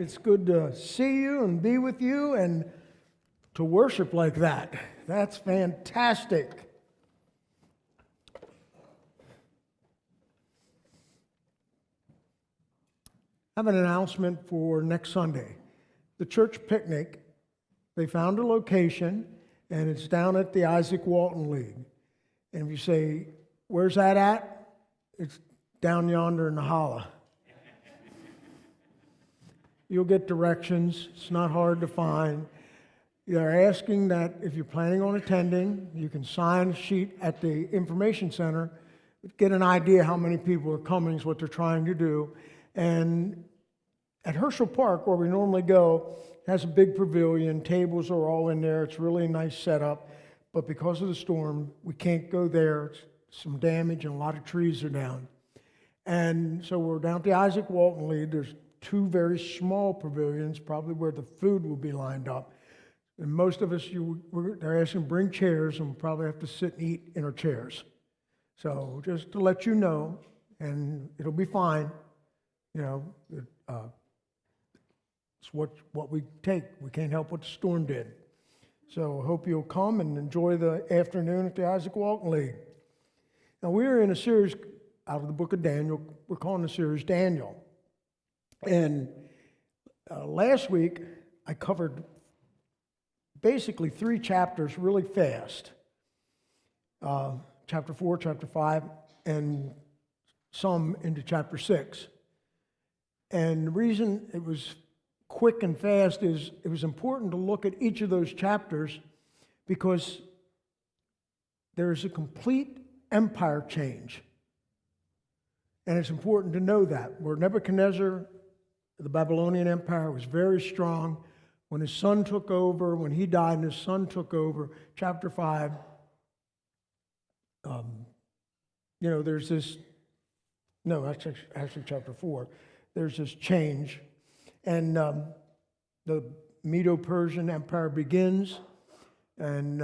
It's good to see you and be with you and to worship like that. That's fantastic. I have an announcement for next Sunday. The church picnic, they found a location, and it's down at the Isaac Walton League. And if you say, where's that at? It's down yonder in the holla. You'll get directions. It's not hard to find. They're asking that if you're planning on attending, you can sign a sheet at the information center, get an idea how many people are coming is what they're trying to do. And at Herschel Park, where we normally go, has a big pavilion. Tables are all in there. It's really a nice setup. But because of the storm, we can't go there. It's some damage and a lot of trees are down. And so we're down at the Isaac Walton League. There's two very small pavilions, probably where the food will be lined up. And most of us, they're asking to bring chairs, and we'll probably have to sit and eat in our chairs. So just to let you know, and it'll be fine. You know, it's what we take. We can't help what the storm did. So I hope you'll come and enjoy the afternoon at the Isaac Walton League. Now, we're in a series out of the book of Daniel. We're calling the series Daniel. And last week, I covered basically 3 chapters really fast. Chapter 4, chapter 5, and some into chapter 6. And the reason it was quick and fast is it was important to look at each of those chapters because there's a complete empire change. And it's important to know that. Where Nebuchadnezzar, the Babylonian Empire, was very strong. When his son took over, when he died and his son took over, chapter 5, there's this, no, actually chapter 4, there's this change. And the Medo-Persian Empire begins, and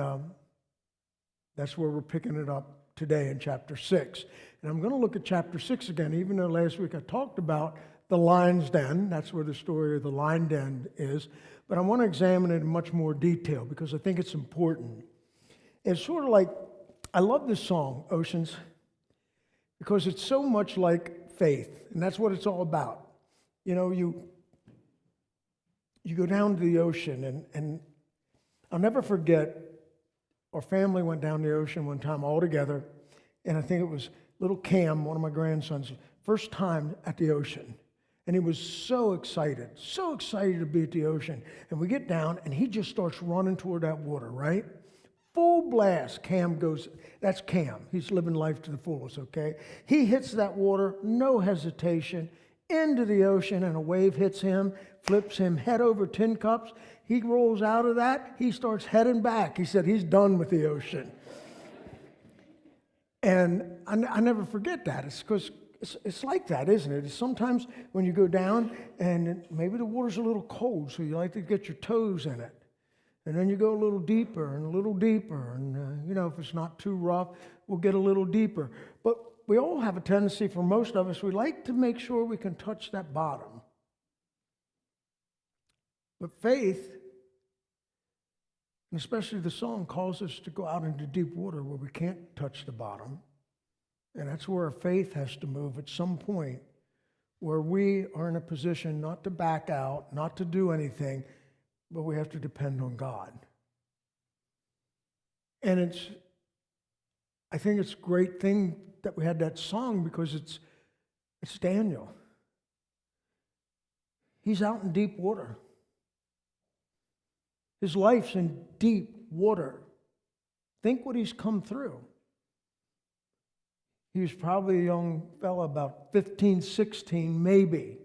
that's where we're picking it up today in chapter 6. And I'm going to look at chapter 6 again, even though last week I talked about the lion's den. That's where the story of the lion den is. But I want to examine it in much more detail because I think it's important. It's sort of like, I love this song, Oceans, because it's so much like faith, and that's what it's all about. You know, you go down to the ocean, and I'll never forget, our family went down the ocean one time all together, and I think it was little Cam, one of my grandsons, first time at the ocean. And he was so excited to be at the ocean. And we get down, and he just starts running toward that water, right? Full blast. Cam goes, that's Cam. He's living life to the fullest, okay? He hits that water, no hesitation, into the ocean, and a wave hits him, flips him head over tin cups. He rolls out of that. He starts heading back. He said he's done with the ocean. And I never forget that. It's because it's like that, isn't it? It's sometimes when you go down and maybe the water's a little cold, so you like to get your toes in it. And then you go a little deeper and a little deeper. And, if it's not too rough, we'll get a little deeper. But we all have a tendency, for most of us, we like to make sure we can touch that bottom. But faith, and especially the song, calls us to go out into deep water where we can't touch the bottom. And that's where our faith has to move at some point, where we are in a position not to back out, not to do anything, but we have to depend on God. And I think it's a great thing that we had that song because it's Daniel. He's out in deep water. His life's in deep water. Think what he's come through. He was probably a young fella, about 15, 16, maybe.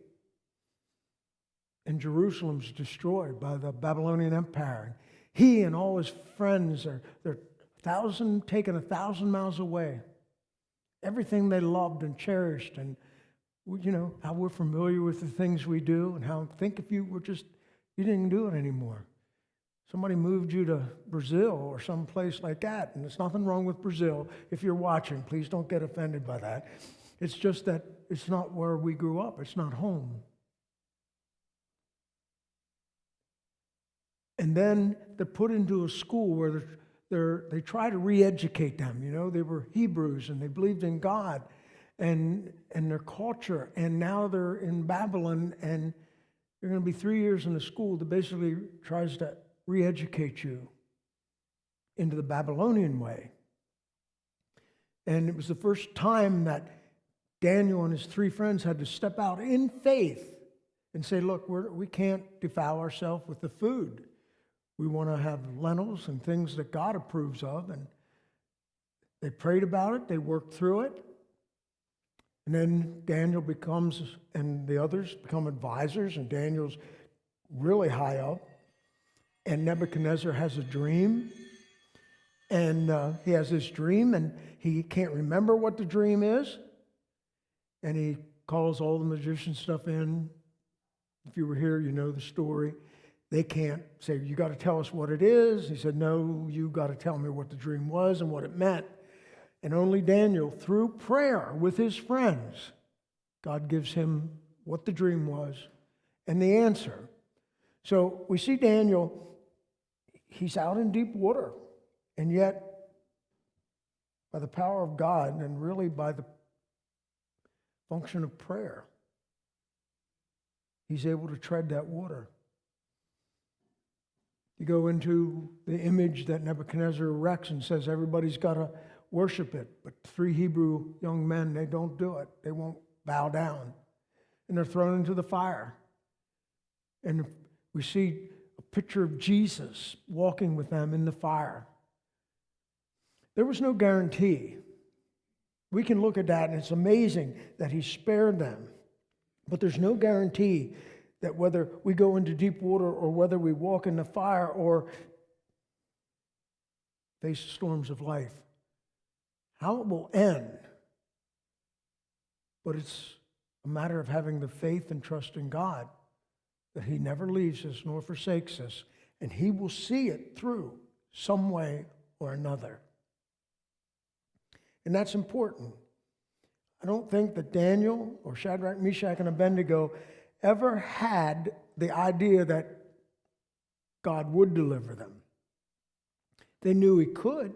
And Jerusalem's destroyed by the Babylonian Empire. He and all his friends they're taken 1,000 miles away. Everything they loved and cherished, and how we're familiar with the things we do, and how think if you didn't do it anymore. Somebody moved you to Brazil or some place like that, and there's nothing wrong with Brazil. If you're watching, please don't get offended by that. It's just that it's not where we grew up. It's not home. And then they're put into a school where they try to re-educate them. You know, they were Hebrews and they believed in God and their culture. And now they're in Babylon, and they're going to be 3 years in a school that basically tries to re-educate you into the Babylonian way. And it was the first time that Daniel and his 3 friends had to step out in faith and say, look, we can't defile ourselves with the food. We want to have lentils and things that God approves of. And they prayed about it. They worked through it. And then Daniel becomes, and the others become advisors, and Daniel's really high up. And Nebuchadnezzar has a dream. And he has this dream, and he can't remember what the dream is. And he calls all the magician stuff in. If you were here, you know the story. They can't say, you got to tell us what it is. He said, no, you got to tell me what the dream was and what it meant. And only Daniel, through prayer with his friends, God gives him what the dream was and the answer. So we see Daniel, he's out in deep water, and yet by the power of God and really by the function of prayer, he's able to tread that water. You go into the image that Nebuchadnezzar erects and says everybody's got to worship it. But 3 Hebrew young men, they don't do it. They won't bow down. And they're thrown into the fire. And we see a picture of Jesus walking with them in the fire. There was no guarantee. We can look at that, and it's amazing that he spared them. But there's no guarantee that whether we go into deep water or whether we walk in the fire or face storms of life, how it will end. But it's a matter of having the faith and trust in God that he never leaves us nor forsakes us, and he will see it through some way or another. And that's important. I don't think that Daniel or Shadrach, Meshach, and Abednego ever had the idea that God would deliver them. They knew he could.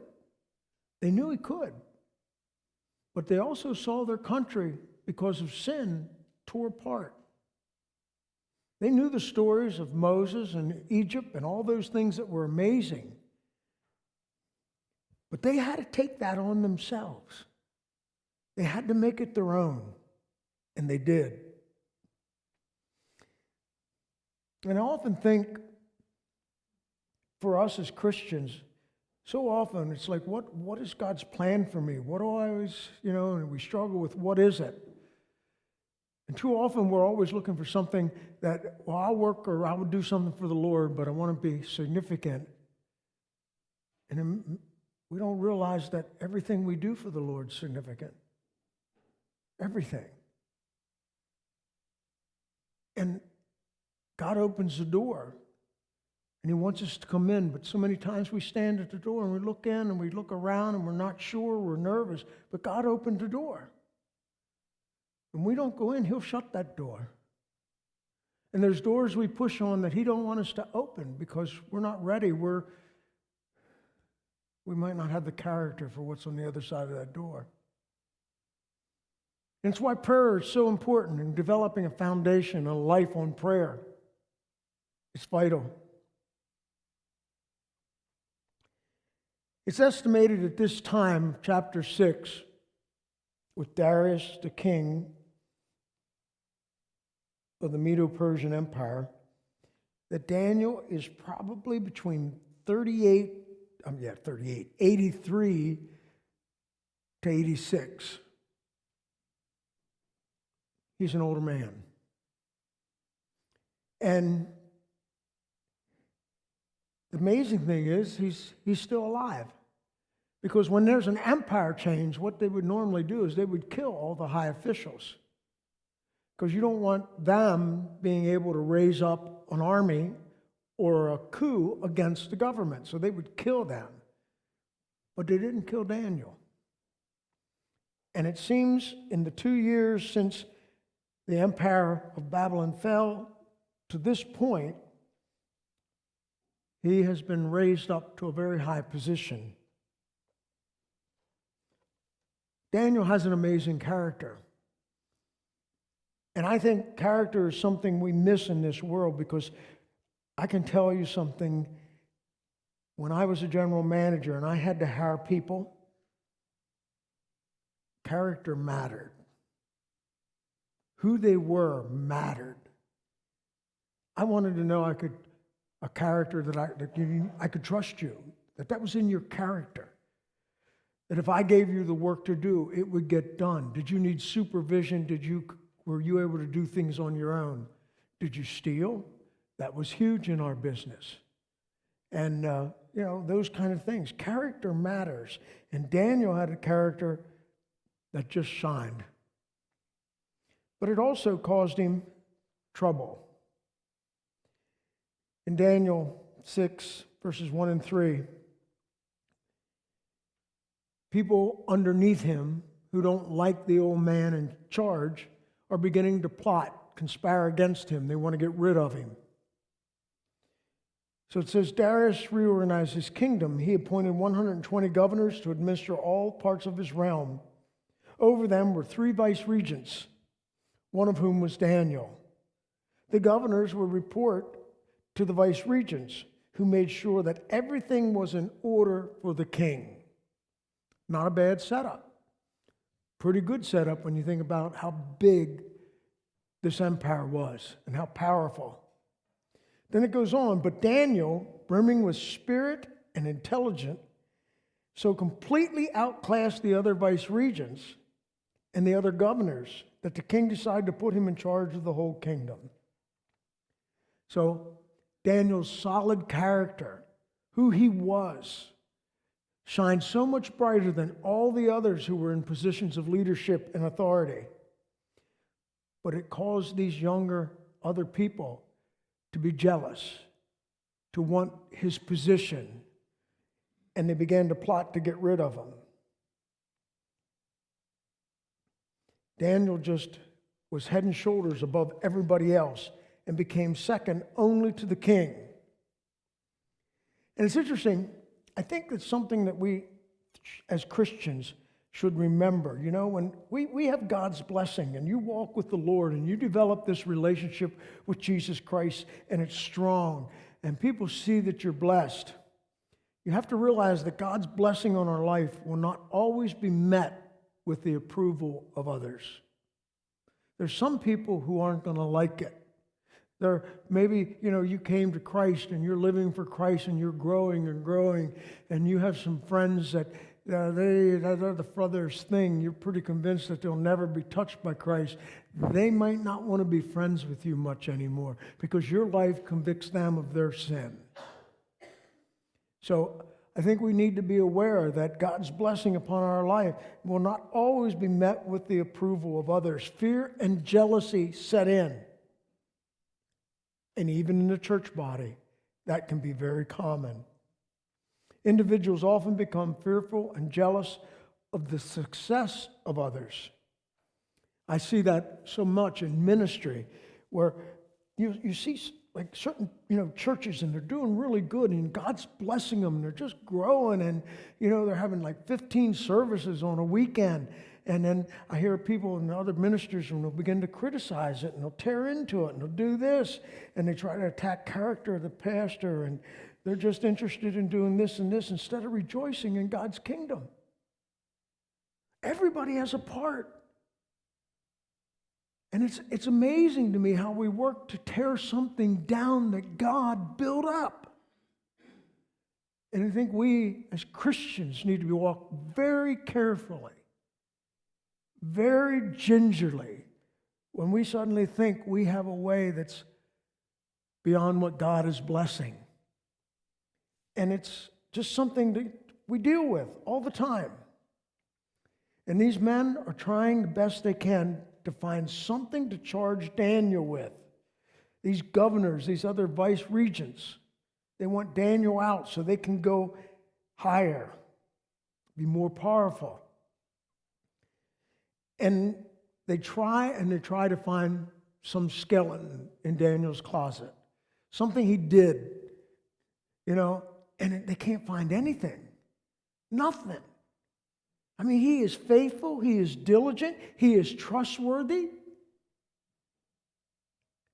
They knew he could. But they also saw their country, because of sin, tore apart. They knew the stories of Moses and Egypt and all those things that were amazing. But they had to take that on themselves. They had to make it their own, and they did. And I often think, for us as Christians, so often it's like, what is God's plan for me? What do I always, and we struggle with, what is it? And too often we're always looking for something that, well, I'll work or I will do something for the Lord, but I want to be significant. And then we don't realize that everything we do for the Lord is significant. Everything. And God opens the door, and he wants us to come in, but so many times we stand at the door and we look in and we look around and we're not sure, we're nervous, but God opened the door. When we don't go in, he'll shut that door. And there's doors we push on that he don't want us to open because we're not ready. We might not have the character for what's on the other side of that door. And it's why prayer is so important in developing a foundation, a life on prayer. It's vital. It's estimated at this time, chapter 6, with Darius the king of the Medo-Persian Empire, that Daniel is probably between 83 to 86. He's an older man. And the amazing thing is he's still alive. Because when there's an empire change, what they would normally do is they would kill all the high officials. Because you don't want them being able to raise up an army or a coup against the government. So they would kill them. But they didn't kill Daniel. And it seems in the 2 years since the empire of Babylon fell to this point, he has been raised up to a very high position. Daniel has an amazing character. And I think character is something we miss in this world, because I can tell you something. When I was a general manager and I had to hire people, character mattered. Who they were mattered. I wanted to know a character that I could trust you, that was in your character. That if I gave you the work to do, it would get done. Did you need supervision? Were you able to do things on your own? Did you steal? That was huge in our business. And, those kind of things. Character matters. And Daniel had a character that just shined. But it also caused him trouble. In Daniel 6, verses 1 and 3, people underneath him who don't like the old man in charge are beginning to plot, conspire against him. They want to get rid of him. So it says, Darius reorganized his kingdom. He appointed 120 governors to administer all parts of his realm. Over them were 3 vice-regents, one of whom was Daniel. The governors would report to the vice-regents, who made sure that everything was in order for the king. Not a bad setup. Pretty good setup when you think about how big this empire was and how powerful. Then it goes on, but Daniel, brimming with spirit and intelligence, so completely outclassed the other vice-regents and the other governors that the king decided to put him in charge of the whole kingdom. So Daniel's solid character, who he was, shined so much brighter than all the others who were in positions of leadership and authority. But it caused these younger other people to be jealous, to want his position, and they began to plot to get rid of him. Daniel just was head and shoulders above everybody else and became second only to the king. And it's interesting, I think it's something that we as Christians should remember. You know, when we have God's blessing and you walk with the Lord and you develop this relationship with Jesus Christ and it's strong and people see that you're blessed, you have to realize that God's blessing on our life will not always be met with the approval of others. There's some people who aren't going to like it. Maybe, you came to Christ and you're living for Christ and you're growing and growing, and you have some friends that they're the furthest thing. You're pretty convinced that they'll never be touched by Christ. They might not want to be friends with you much anymore because your life convicts them of their sin. So I think we need to be aware that God's blessing upon our life will not always be met with the approval of others. Fear and jealousy set in. And even in the church body, that can be very common. Individuals often become fearful and jealous of the success of others. I see that so much in ministry, where you see like certain churches, and they're doing really good, and God's blessing them, and they're just growing, and they're having like 15 services on a weekend. And then I hear people and other ministers, and they'll begin to criticize it, and they'll tear into it, and they'll do this, and they try to attack character of the pastor, and they're just interested in doing this and this instead of rejoicing in God's kingdom. Everybody has a part. And it's amazing to me how we work to tear something down that God built up. And I think we as Christians need to be walked very carefully, very gingerly, when we suddenly think we have a way that's beyond what God is blessing. And it's just something that we deal with all the time. And these men are trying the best they can to find something to charge Daniel with. These governors, these other vice regents, they want Daniel out so they can go higher, be more powerful. And they try to find some skeleton in Daniel's closet, something he did And they can't find anything. Nothing. I mean, he is faithful, he is diligent, he is trustworthy.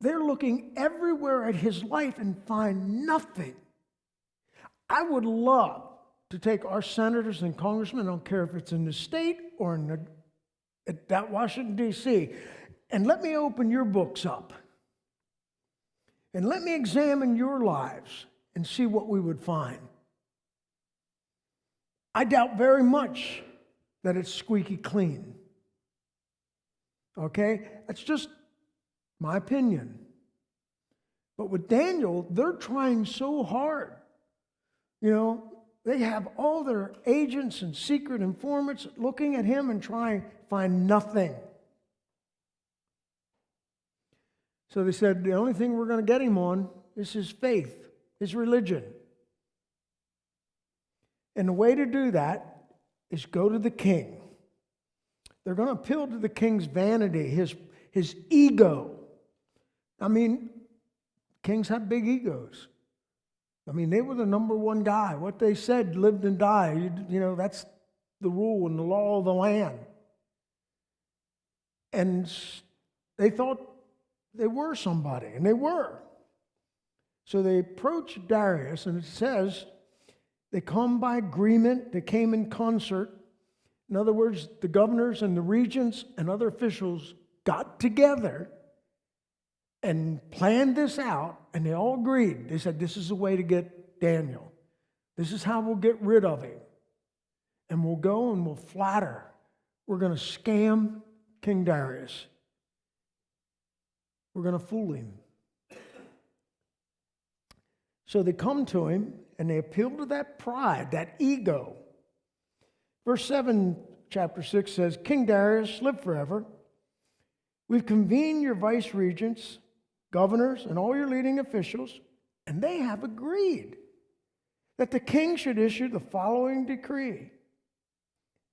They're looking everywhere at his life and find nothing. I would love to take our senators and congressmen, I don't care if it's in the state or at Washington, D.C., and let me open your books up. And let me examine your lives and see what we would find. I doubt very much that it's squeaky clean. Okay? That's just my opinion. But with Daniel, they're trying so hard. They have all their agents and secret informants looking at him and trying to find nothing. So they said, the only thing we're going to get him on is his faith, his religion. And the way to do that is go to the king. They're going to appeal to the king's vanity, his ego. I mean, kings have big egos. I mean, they were the number one guy. What they said lived and died. That's the rule and the law of the land. And they thought they were somebody, and they were. So they approached Darius, and it says they come by agreement, they came in concert. In other words, the governors and the regents and other officials got together and planned this out, and they all agreed. They said, this is the way to get Daniel. This is how we'll get rid of him. And we'll go and we'll flatter. We're going to scam King Darius. We're going to fool him. So they come to him, and they appeal to that pride, that ego. Verse 7, chapter 6 says, King Darius, live forever. We've convened your vice regents, governors, and all your leading officials, and they have agreed that the king should issue the following decree,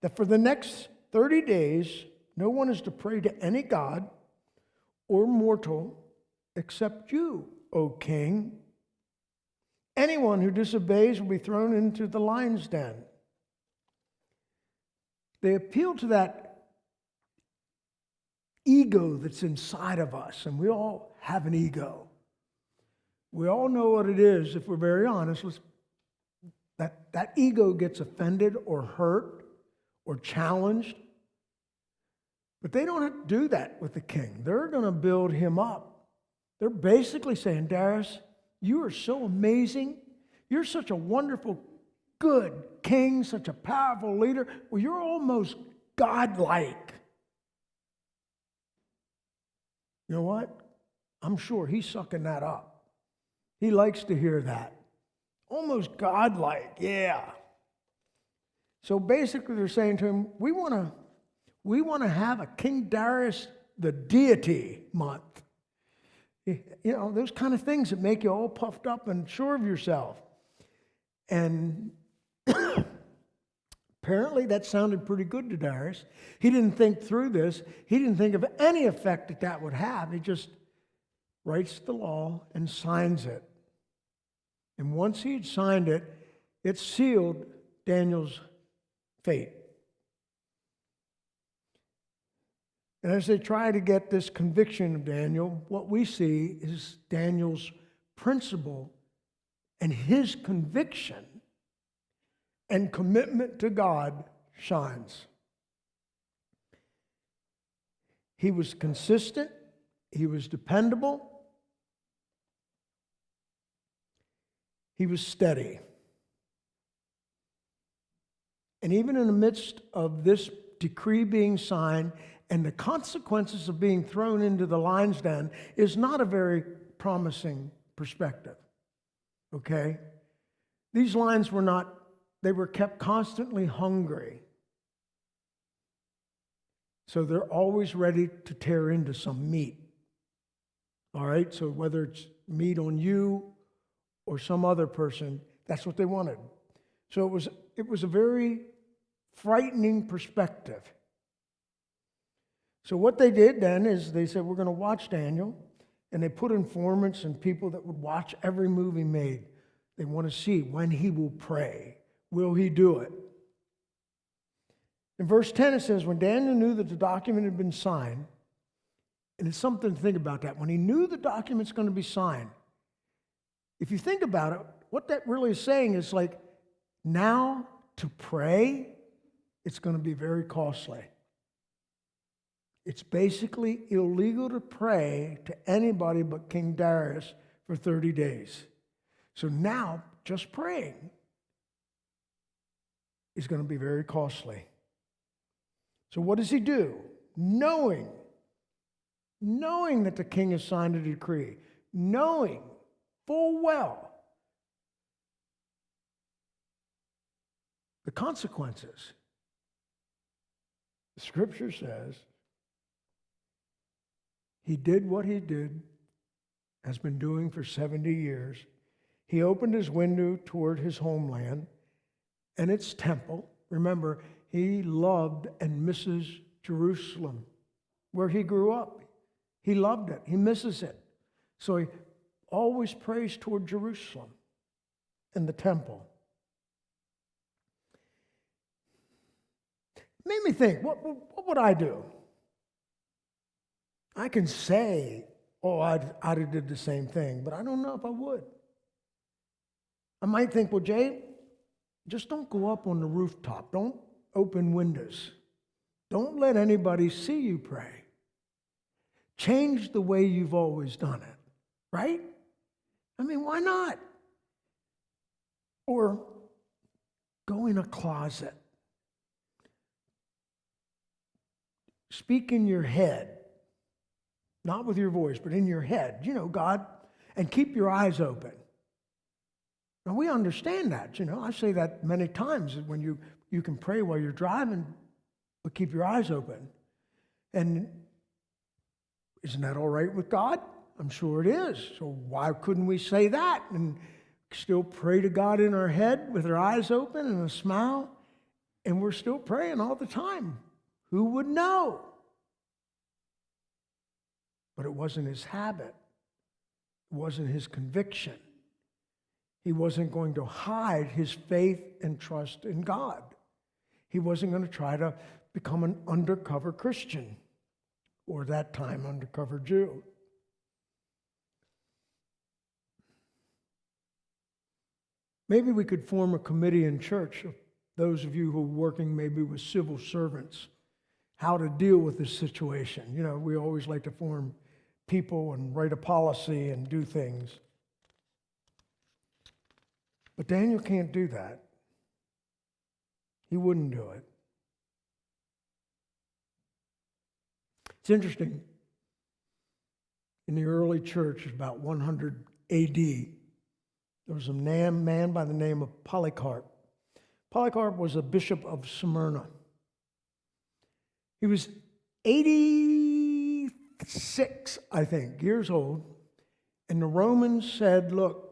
that for the next 30 days, no one is to pray to any god or mortal except you, O king. Anyone who disobeys will be thrown into the lion's den. They appeal to that ego that's inside of us, and we all have an ego. We all know what it is, if we're very honest. That ego gets offended or hurt or challenged. But they don't have to do that with the king. They're going to build him up. They're basically saying, Darius, you are so amazing. You're such a wonderful, good king, such a powerful leader. Well, you're almost godlike. You know what? I'm sure he's sucking that up. He likes to hear that. Almost godlike, yeah. So basically they're saying to him, we want to have a King Darius the deity month. Those kind of things that make you all puffed up and sure of yourself. And apparently that sounded pretty good to Darius. He didn't think through this. He didn't think of any effect that would have. He just writes the law and signs it. And once he had signed it, it sealed Daniel's fate. And as they try to get this conviction of Daniel, what we see is Daniel's principle and his conviction and commitment to God shines. He was consistent. He was dependable. He was steady. And even in the midst of this decree being signed and the consequences of being thrown into the lion's den is not a very promising perspective. Okay? These lions they were kept constantly hungry. So they're always ready to tear into some meat. All right? So whether it's meat on you or some other person, that's what they wanted. So it was a very frightening perspective. So what they did then is they said, we're going to watch Daniel. And they put informants and people that would watch every move he made. They want to see when he will pray. Will he do it? In verse 10 it says, when Daniel knew that the document had been signed, and it's something to think about that. When he knew the document's going to be signed, if you think about it, what that really is saying is like, now to pray, it's going to be very costly. It's basically illegal to pray to anybody but King Darius for 30 days. So now, just praying is going to be very costly. So what does he do? Knowing that the king has signed a decree, knowing full well the consequences. The scripture says he did what he did, has been doing for 70 years. He opened his window toward his homeland and its temple. Remember, he loved and misses Jerusalem, where he grew up. He loved it. He misses it. So he always prays toward Jerusalem and the temple. Made me think, what would I do? I can say, oh, I'd have did the same thing, but I don't know if I would. I might think, well, Jay, just don't go up on the rooftop. Don't open windows. Don't let anybody see you pray. Change the way you've always done it, right? I mean, why not? Or go in a closet. Speak in your head. Not with your voice, but in your head. You know, God, and keep your eyes open. Now, we understand that, you know. I say that many times, when you can pray while you're driving, but keep your eyes open. And isn't that all right with God? I'm sure it is. So why couldn't we say that and still pray to God in our head with our eyes open and a smile? And we're still praying all the time. Who would know? But it wasn't his habit. It wasn't his conviction. He wasn't going to hide his faith and trust in God. He wasn't going to try to become an undercover Christian, or that time undercover Jew. Maybe we could form a committee in church, of those of you who are working maybe with civil servants, how to deal with this situation. You know, we always like to form people and write a policy and do things. But Daniel can't do that. He wouldn't do it. It's interesting. In the early church, about 100 AD, there was a man by the name of Polycarp. Polycarp was a bishop of Smyrna. He was 86, I think, years old, and the Romans said, look,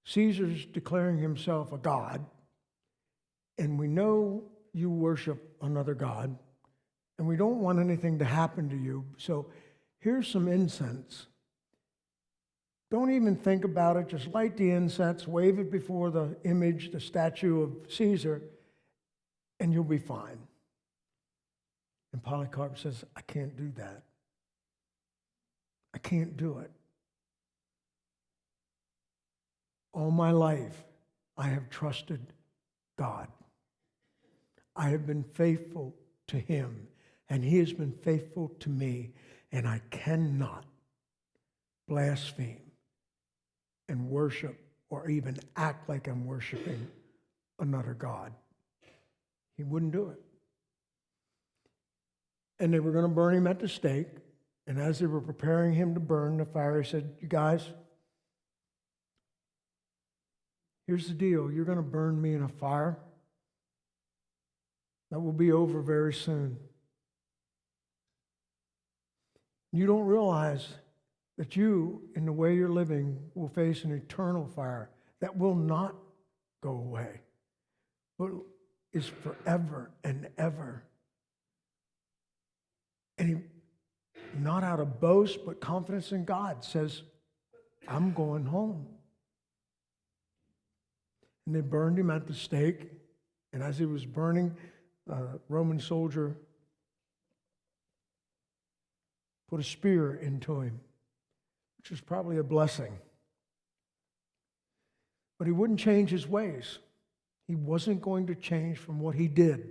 Caesar's declaring himself a god, and we know you worship another god, and we don't want anything to happen to you, so here's some incense. Don't even think about it. Just light the incense, wave it before the image, the statue of Caesar, and you'll be fine. And Polycarp says, I can't do that. I can't do it. All my life, I have trusted God. I have been faithful to him, and he has been faithful to me, and I cannot blaspheme and worship or even act like I'm worshiping another God. He wouldn't do it. And they were going to burn him at the stake, and as they were preparing him to burn, the Pharisees said, you guys, here's the deal. You're going to burn me in a fire. That will be over very soon. You don't realize that you, in the way you're living, will face an eternal fire that will not go away, but is forever and ever. And he, not out of boast, but confidence in God, says, I'm going home. And they burned him at the stake. And as he was burning, a Roman soldier put a spear into him, which was probably a blessing. But he wouldn't change his ways. He wasn't going to change from what he did.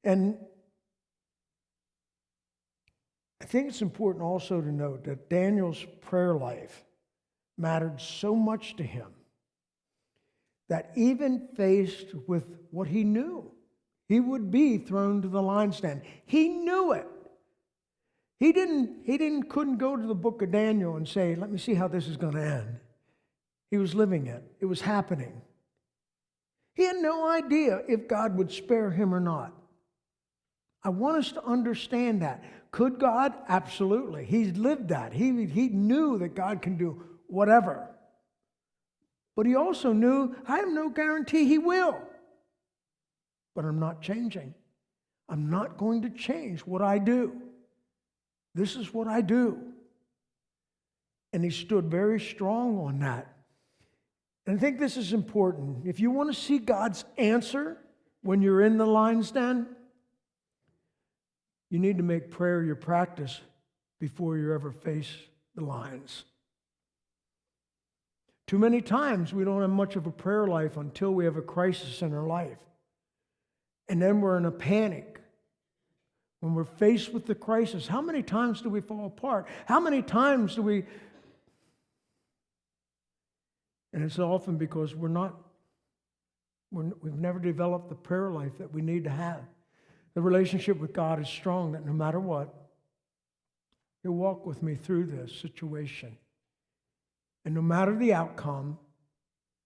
And I think it's important also to note that Daniel's prayer life mattered so much to him that even faced with what he knew, he would be thrown to the lion's den. He knew it. He couldn't go to the book of Daniel and say, let me see how this is going to end. He was living it. It was happening. He had no idea if God would spare him or not. I want us to understand that. Could God? Absolutely. He's lived that. He knew that God can do whatever. But he also knew, I have no guarantee he will. But I'm not changing. I'm not going to change what I do. This is what I do. And he stood very strong on that. And I think this is important. If you want to see God's answer when you're in the lion's den, you need to make prayer your practice before you ever face the lions. Too many times we don't have much of a prayer life until we have a crisis in our life. And then we're in a panic. When we're faced with the crisis, how many times do we fall apart? How many times do we... And it's often because we've never developed the prayer life that we need to have. The relationship with God is strong, that no matter what, He'll walk with me through this situation. And no matter the outcome,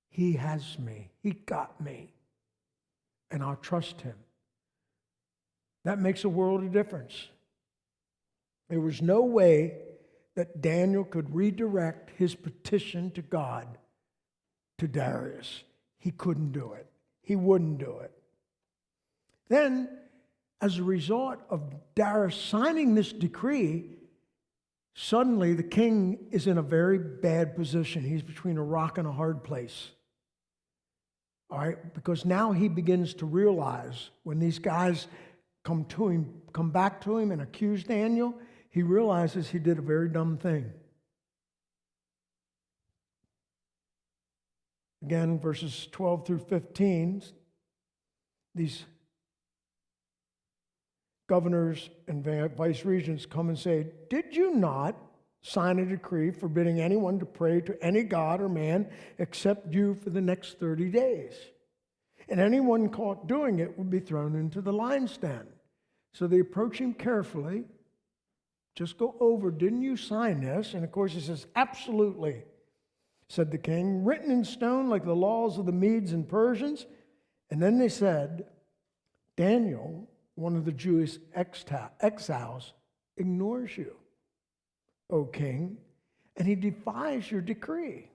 He has me. He got me. And I'll trust Him. That makes a world of difference. There was no way that Daniel could redirect his petition to God to Darius. He couldn't do it. He wouldn't do it. Then, as a result of Darius signing this decree, suddenly the king is in a very bad position. He's between a rock and a hard place. All right? Because now he begins to realize when these guys come back to him and accuse Daniel, he realizes he did a very dumb thing. Again, verses 12 through 15, these governors and vice regents come and say, did you not sign a decree forbidding anyone to pray to any god or man except you for the next 30 days? And anyone caught doing it would be thrown into the lion's den. So they approach him carefully. Just go over, didn't you sign this? And of course he says, absolutely, said the king, written in stone like the laws of the Medes and Persians. And then they said, Daniel, one of the Jewish exiles, ignores you, O king, and he defies your decree.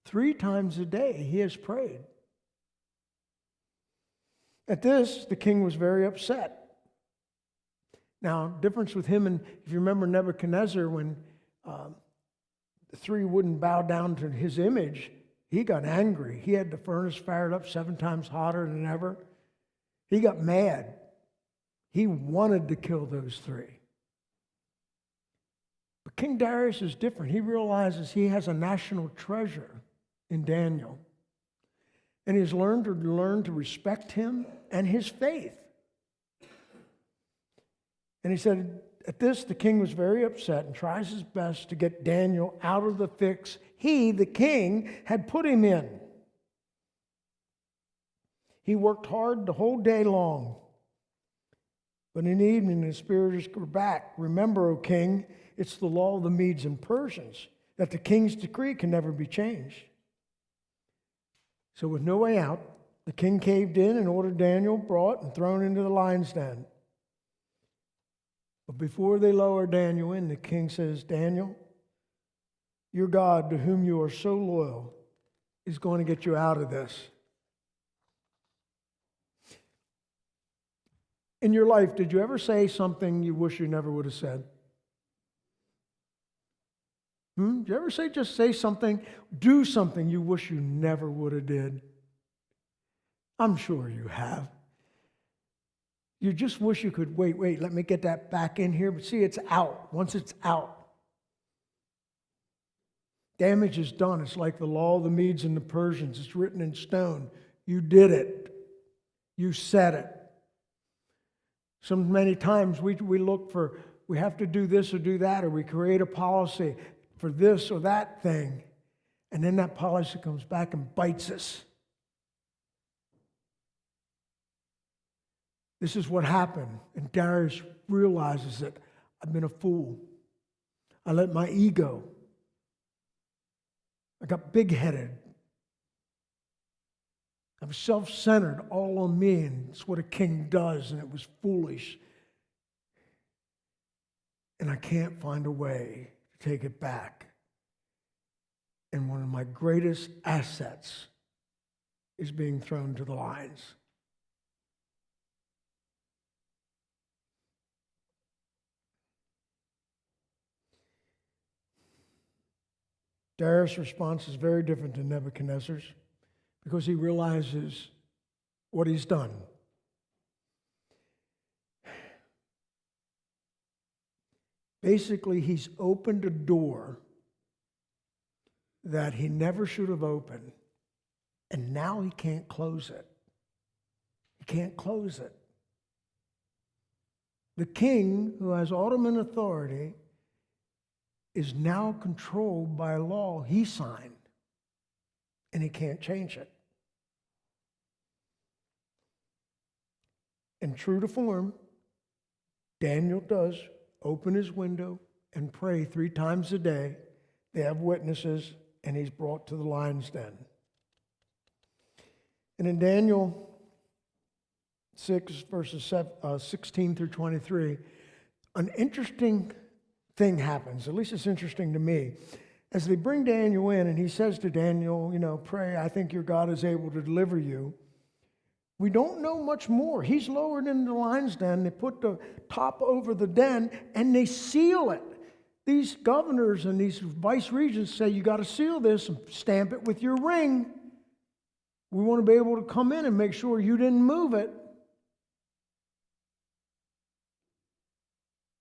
3 times a day he has prayed. At this, the king was very upset. Now, difference with him, and if you remember Nebuchadnezzar, when the 3 wouldn't bow down to his image, he got angry. He had the furnace fired up 7 times hotter than ever. He got mad. He wanted to kill those 3. But King Darius is different. He realizes he has a national treasure in Daniel. And he's learned to respect him and his faith. And he said, at this, the king was very upset and tries his best to get Daniel out of the fix he, the king, had put him in. He worked hard the whole day long. But in the evening, the spirit grew back. Remember, O king, it's the law of the Medes and Persians that the king's decree can never be changed. So with no way out, the king caved in and ordered Daniel brought and thrown into the lion's den. But before they lower Daniel in, the king says, Daniel, your God, to whom you are so loyal, is going to get you out of this. In your life, did you ever say something you wish you never would have said? Did you ever just say something, do something you wish you never would have did? I'm sure you have. You just wish you could, wait, let me get that back in here. But see, it's out. Once it's out, damage is done. It's like the law of the Medes and the Persians. It's written in stone. You did it. You said it. So many times we look for, we have to do this or do that, or we create a policy for this or that thing, and then that policy comes back and bites us. This is what happened, and Darius realizes that I've been a fool. I let my ego, I got big-headed. I was self-centered, all on me, and it's what a king does, and it was foolish. And I can't find a way to take it back. And one of my greatest assets is being thrown to the lions. Darius' response is very different than Nebuchadnezzar's because he realizes what he's done. Basically, he's opened a door that he never should have opened, and now he can't close it. He can't close it. The king, who has ultimate authority, is now controlled by a law he signed, and he can't change it. And true to form, Daniel does open his window and pray 3 times a day. They have witnesses, and he's brought to the lion's den. And in Daniel 6, verses 16 through 23, an interesting thing happens. At least it's interesting to me. As they bring Daniel in, and he says to Daniel, pray, I think your God is able to deliver you. We don't know much more. He's lowered into the lion's den. They put the top over the den, and they seal it. These governors and these vice regents say, you got to seal this and stamp it with your ring. We want to be able to come in and make sure you didn't move it.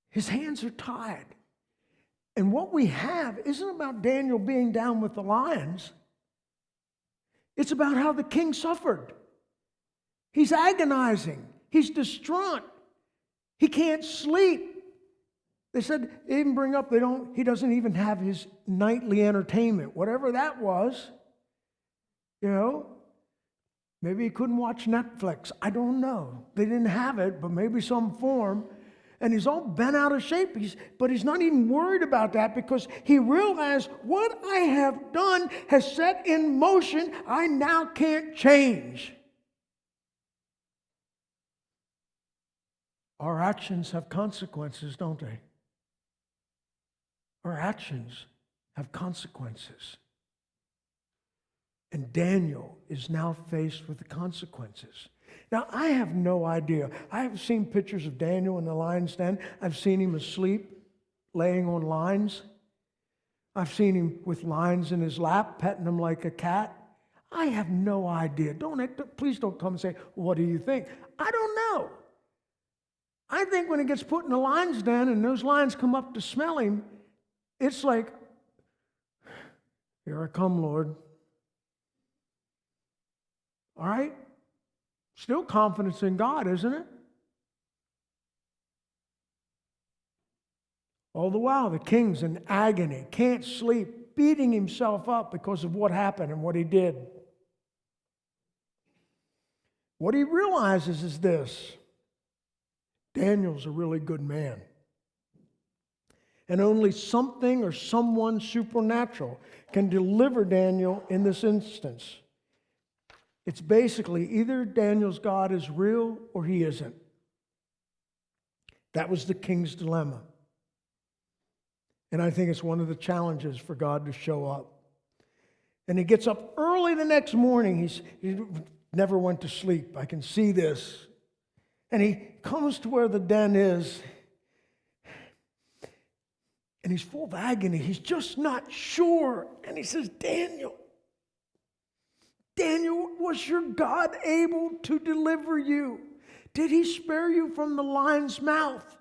His hands are tied. And what we have isn't about Daniel being down with the lions. It's about how the king suffered. He's agonizing. He's distraught. He can't sleep. They said, they even bring up, he doesn't even have his nightly entertainment, whatever that was. Maybe he couldn't watch Netflix. I don't know. They didn't have it, but maybe some form. And he's all bent out of shape. But he's not even worried about that because he realized what I have done has set in motion. I now can't change. Our actions have consequences, don't they? Our actions have consequences. And Daniel is now faced with the consequences. Now, I have no idea. I have seen pictures of Daniel in the lion's den. I've seen him asleep, laying on lines. I've seen him with lions in his lap, petting them like a cat. I have no idea. Please don't come and say, what do you think? I don't know. I think when he gets put in the lion's den and those lions come up to smell him, it's like, here I come, Lord. All right? Still confidence in God, isn't it? All the while, the king's in agony, can't sleep, beating himself up because of what happened and what he did. What he realizes is this: Daniel's a really good man. And only something or someone supernatural can deliver Daniel in this instance. It's basically either Daniel's God is real or he isn't. That was the king's dilemma. And I think it's one of the challenges for God to show up. And he gets up early the next morning. He never went to sleep. I can see this. And he comes to where the den is. And he's full of agony. He's just not sure. And he says, Daniel, was your God able to deliver you? Did he spare you from the lion's mouth?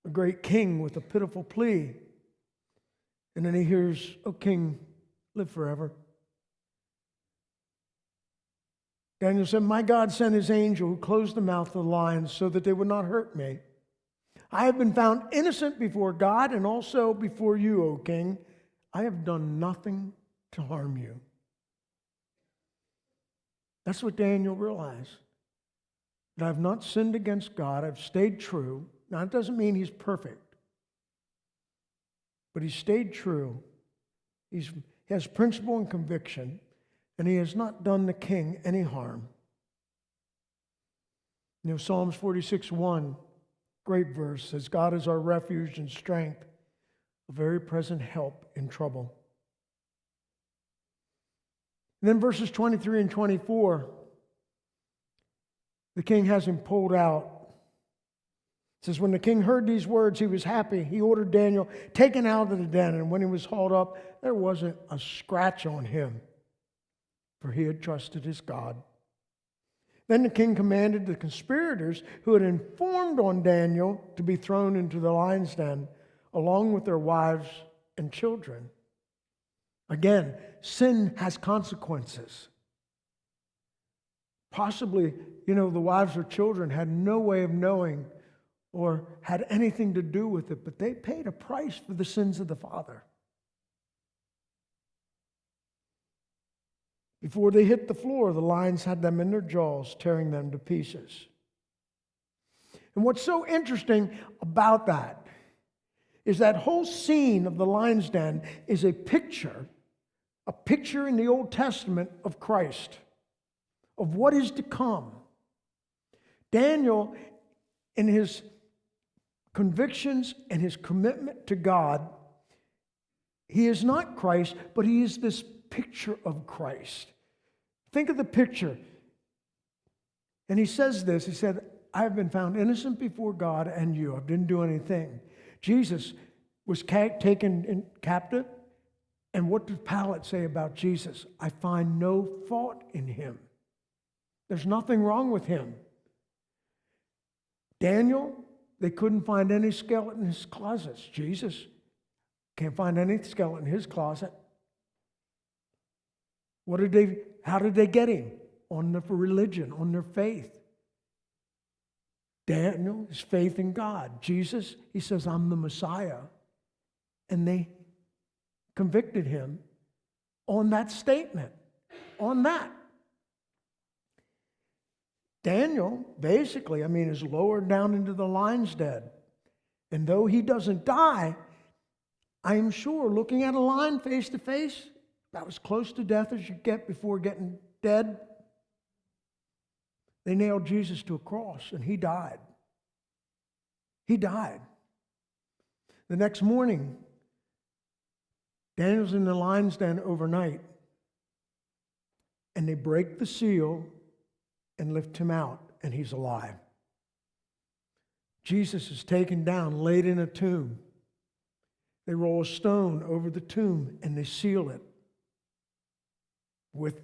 A great king with a pitiful plea. And then he hears, "O king, live forever." Daniel said, "My God sent his angel who closed the mouth of the lions so that they would not hurt me. I have been found innocent before God and also before you, O king. I have done nothing to harm you." That's what Daniel realized. That I have not sinned against God. I've stayed true. Now, it doesn't mean he's perfect, but he stayed true. He has principle and conviction, and he has not done the king any harm. You know, Psalms 46:1, great verse, says, "God is our refuge and strength, a very present help in trouble." And then verses 23 and 24, the king has him pulled out. It says, "When the king heard these words, he was happy. He ordered Daniel taken out of the den, and when he was hauled up, there wasn't a scratch on him, for he had trusted his God." Then the king commanded the conspirators who had informed on Daniel to be thrown into the lion's den, along with their wives and children. Again, sin has consequences. Possibly, the wives or children had no way of knowing or had anything to do with it, but they paid a price for the sins of the father. Before they hit the floor, the lions had them in their jaws, tearing them to pieces. And what's so interesting about that is that whole scene of the lion's den is a picture in the Old Testament of Christ, of what is to come. Daniel, in his convictions and his commitment to God, he is not Christ, but he is this picture of Christ. Think of the picture. And he says this, he said, "I have been found innocent before God and you. I didn't do anything." Jesus was taken in captive. And what did Pilate say about Jesus? "I find no fault in him." There's nothing wrong with him. Daniel, they couldn't find any skeleton in his closets. Jesus can't find any skeleton in his closet. How did they get him? On their religion, on their faith. Daniel, his faith in God. Jesus, he says, "I'm the Messiah." And they convicted him on that statement, on that. Daniel, basically, is lowered down into the lion's den. And though he doesn't die, I am sure looking at a lion face to face, about as close to death as you get before getting dead, they nailed Jesus to a cross and he died. He died. The next morning, Daniel's in the lion's den overnight, and they break the seal and lift him out, and he's alive. Jesus is taken down, laid in a tomb. They roll a stone over the tomb, and they seal it with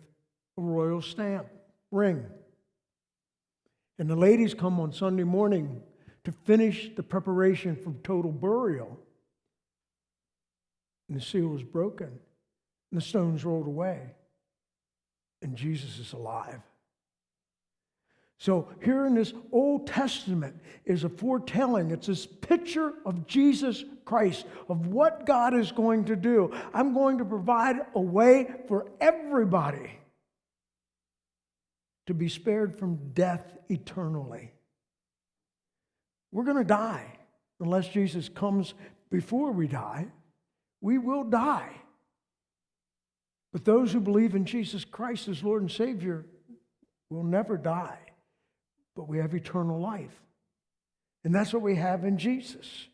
a royal stamp, ring. And the ladies come on Sunday morning to finish the preparation for total burial. And the seal was broken, and the stones rolled away, and Jesus is alive. So here in this Old Testament is a foretelling. It's this picture of Jesus Christ, of what God is going to do. I'm going to provide a way for everybody to be spared from death eternally. We're going to die unless Jesus comes before we die. We will die. But those who believe in Jesus Christ as Lord and Savior will never die. But we have eternal life. And that's what we have in Jesus.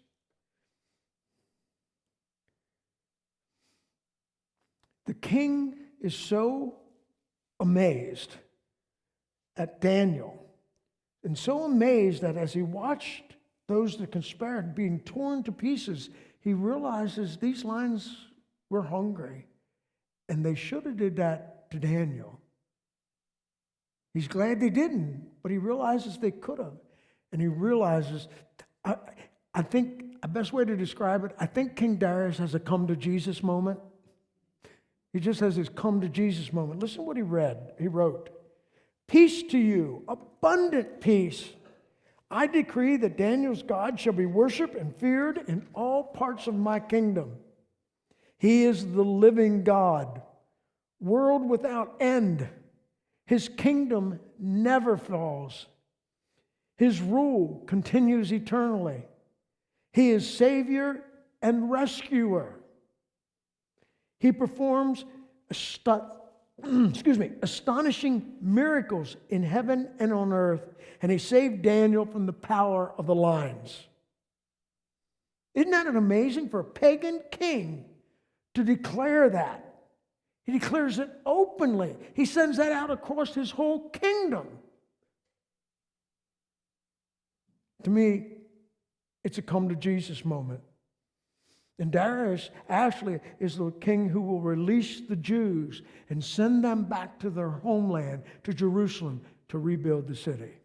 The king is so amazed at Daniel, and so amazed that as he watched those that conspired being torn to pieces, he realizes these lions were hungry, and they should have did that to Daniel. He's glad they didn't, but he realizes they could have. And he realizes, I think the best way to describe it, I think King Darius has a come to Jesus moment. He just has his come to Jesus moment. Listen to what he read. He wrote, "Peace to you, abundant peace. I decree that Daniel's God shall be worshiped and feared in all parts of my kingdom. He is the living God, world without end. His kingdom never falls. His rule continues eternally. He is Savior and Rescuer. He performs astonishing miracles in heaven and on earth, and he saved Daniel from the power of the lions." Isn't that amazing for a pagan king to declare that? He declares it openly. He sends that out across his whole kingdom. To me, it's a come to Jesus moment. And Darius actually is the king who will release the Jews and send them back to their homeland, to Jerusalem, to rebuild the city.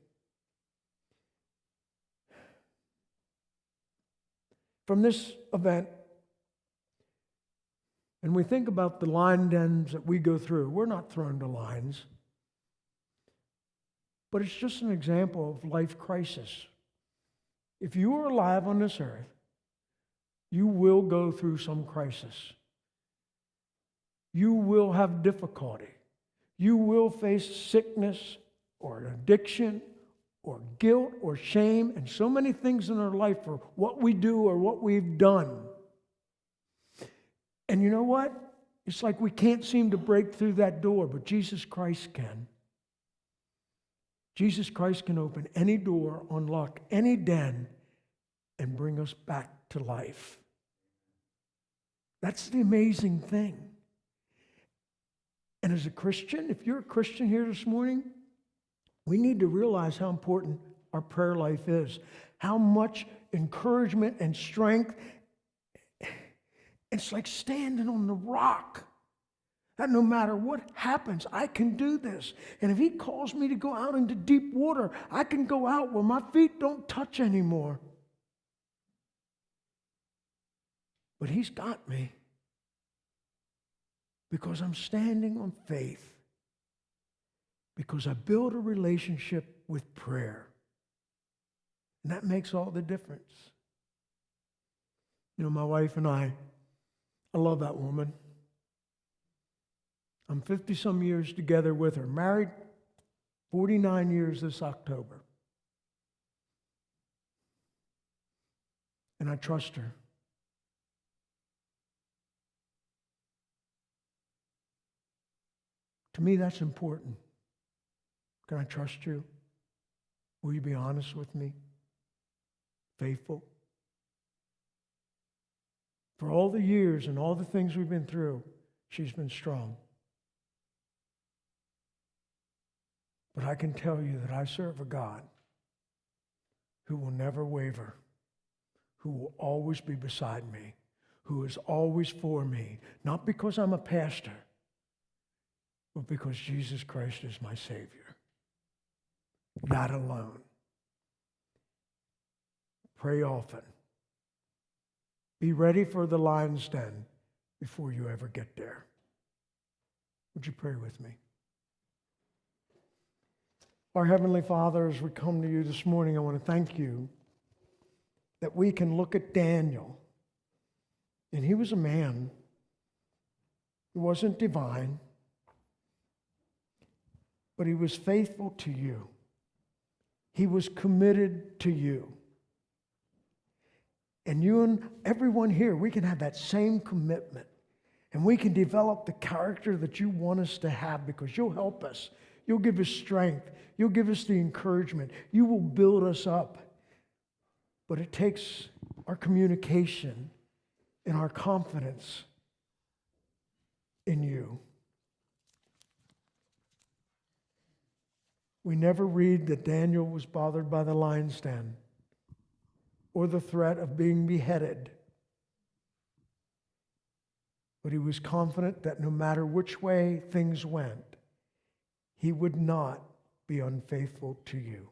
From this event, and we think about the lion dens that we go through, we're not thrown to lions, but it's just an example of life crisis. If you are alive on this earth, you will go through some crisis. You will have difficulty. You will face sickness or addiction or guilt or shame and so many things in our life for what we do or what we've done. And you know what? It's like we can't seem to break through that door, but Jesus Christ can. Jesus Christ can open any door, unlock any den, and bring us back to life. That's the amazing thing. And as a Christian, if you're a Christian here this morning, we need to realize how important our prayer life is, how much encouragement and strength. It's like standing on the rock. That no matter what happens, I can do this. And if he calls me to go out into deep water, I can go out where my feet don't touch anymore. But he's got me because I'm standing on faith, because I build a relationship with prayer. And that makes all the difference. You know, my wife and I love that woman. I'm 50-some years together with her, married 49 years this October. And I trust her. To me, that's important. Can I trust you? Will you be honest with me? Faithful? For all the years and all the things we've been through, she's been strong. But I can tell you that I serve a God who will never waver, who will always be beside me, who is always for me, not because I'm a pastor, but because Jesus Christ is my Savior. That alone. Pray often. Be ready for the lion's den before you ever get there. Would you pray with me? Our Heavenly Father, as we come to you this morning, I want to thank you that we can look at Daniel. And he was a man who wasn't divine, but he was faithful to you. He was committed to you. And you and everyone here, we can have that same commitment. And we can develop the character that you want us to have because you'll help us. You'll give us strength. You'll give us the encouragement. You will build us up. But it takes our communication and our confidence in you. We never read that Daniel was bothered by the lion's den. or the threat of being beheaded. But he was confident that no matter which way things went, he would not be unfaithful to you.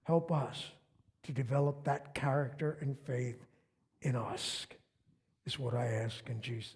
Help us to develop that character and faith in us, is what I ask in Jesus'